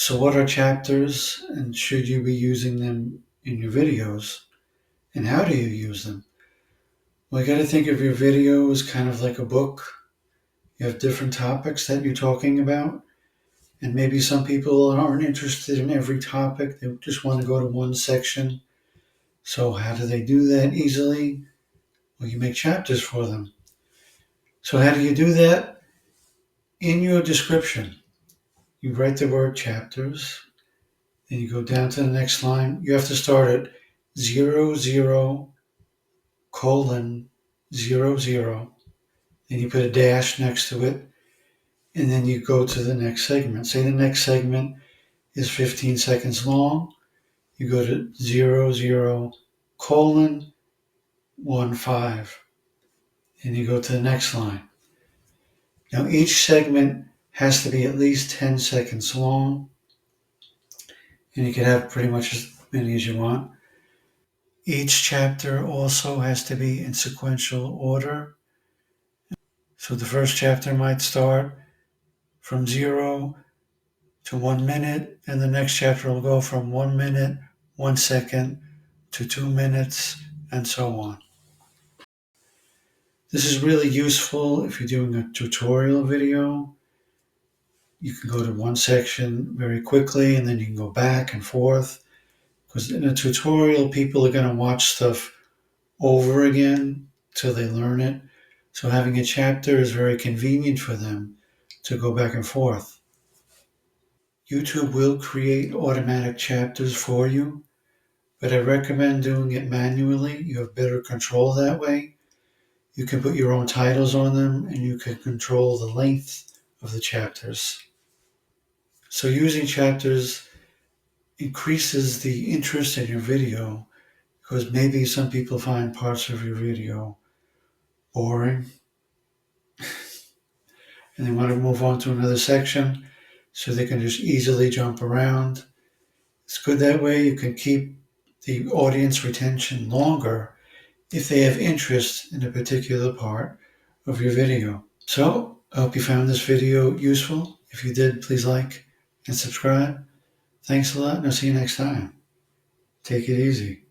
So what are chapters, and should you be using them in your videos? And how do you use them? Well, you got to think of your video as kind of like a book. You have different topics that you're talking about, and maybe some people aren't interested in every topic. They just want to go to one section. So how do they do that easily? Well, you make chapters for them. So how do you do that? In your description, you write the word chapters, then you go down to the next line. You have to start at 00:00. Then you put a dash next to it, and then you go to the next segment. Say the next segment is 15 seconds long. You go to 00:15, and you go to the next line. Now each segment has to be at least 10 seconds long, and you can have pretty much as many as you want. Each chapter also has to be in sequential order. So the first chapter might start from 0 to 1 minute, and the next chapter will go from 1 minute, 1 second to 2 minutes, and so on. This is really useful if you're doing a tutorial video. You can go to one section very quickly and then you can go back and forth. Because in a tutorial, people are going to watch stuff over again till they learn it. So having a chapter is very convenient for them to go back and forth. YouTube will create automatic chapters for you, but I recommend doing it manually. You have better control that way. You can put your own titles on them and you can control the length of the chapters. So using chapters increases the interest in your video because maybe some people find parts of your video boring and they want to move on to another section so they can just easily jump around. It's good that way. You can keep the audience retention longer if they have interest in a particular part of your video. So I hope you found this video useful. If you did, please like and subscribe. Thanks a lot, and I'll see you next time. Take it easy.